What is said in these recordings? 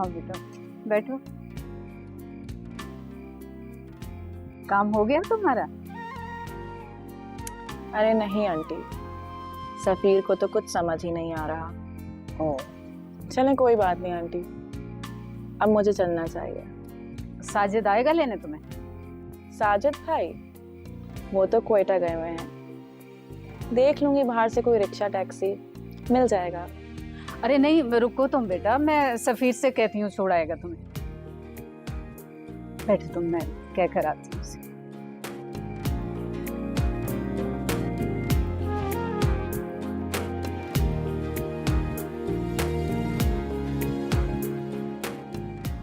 आओ बेटा, बैठो। काम हो गया तुम्हारा? अरे नहीं आंटी, सफीर को तो कुछ समझ ही नहीं आ रहा। ओ, चलें कोई बात नहीं आंटी, अब मुझे चलना चाहिए। साजिद आएगा लेने तुम्हें? साजिद भाई वो तो क्वेटा गए हुए हैं, देख लूंगी बाहर से कोई रिक्शा टैक्सी मिल जाएगा। अरे नहीं, रुको तुम बेटा, मैं सफीर से कहती हूँ छोड़ आएगा तुम्हें। बैठो तुम, मैं कह कर आती हूँ उसे।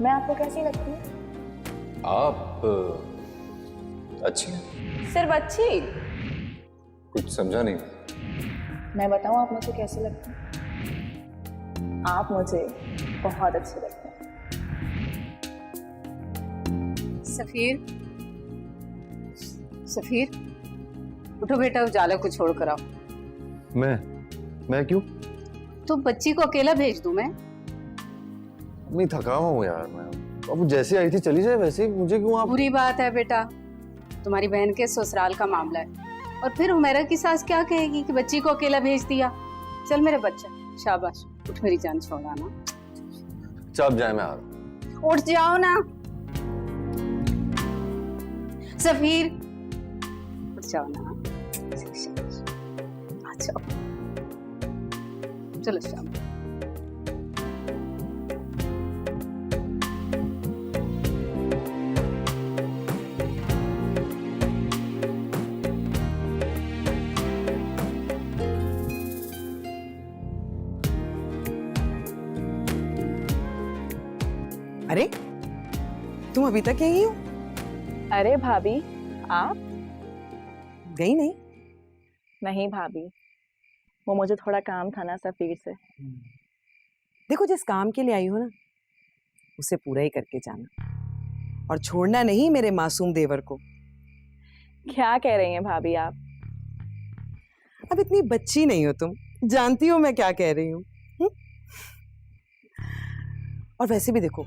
मैं आपको कैसी लगती हूँ? आप अच्छी हैं। सिर्फ अच्छी? कुछ समझा नहीं। मैं बताऊँ आप मुझे कैसी लगती हैं? आप मुझे बहुत अच्छे लगते हैं। सफीर, सफीर उठो बेटा, उजाला को छोड़ कर आओ। मैं क्यों? तो बच्ची को अकेला भेज दूं मैं? मैं थका हुआ हूँ यार। मैं अब जैसे आई थी चली जाए वैसे ही, मुझे क्यों आप? बुरी बात है बेटा, तुम्हारी बहन के ससुराल का मामला है, और फिर हुमैरा की सास क्या कहेगी कि बच्ची को अकेला भेज दिया। चल मेरे बच्चा, शाबाश, उठ मेरी जान छोड़ाना। चल जाए, मैं आ रहा हूँ। उठ जाओ ना सफीर, उठ जाओ ना। आ जाओ, चलो शाम। अरे तुम अभी तक यही हो? अरे भाभी आप? गई नहीं? नहीं भाभी, वो मुझे थोड़ा काम था ना सफीर से। देखो, जिस काम के लिए आई हो ना उसे पूरा ही करके जाना, और छोड़ना नहीं मेरे मासूम देवर को। क्या कह रही हैं भाभी आप? अब इतनी बच्ची नहीं हो तुम, जानती हो मैं क्या कह रही हूँ। और वैसे भी देखो,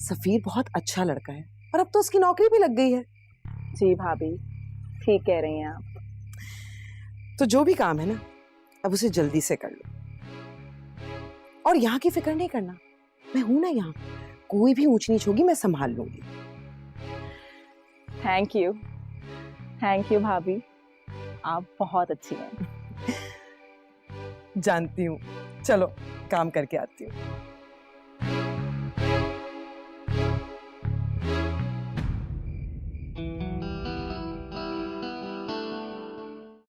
सफीर बहुत अच्छा लड़का है, और अब तो उसकी नौकरी भी लग गई है। जी भाभी, ठीक कह रही हैं आप। तो जो भी काम है ना, अब उसे जल्दी से कर लो, और यहाँ की फिक्र नहीं करना, मैं हूं ना यहाँ। कोई भी ऊंच नीच होगी मैं संभाल लूंगी। थैंक यू भाभी, आप बहुत अच्छी हैं। जानती हूँ। चलो काम करके आती हूँ।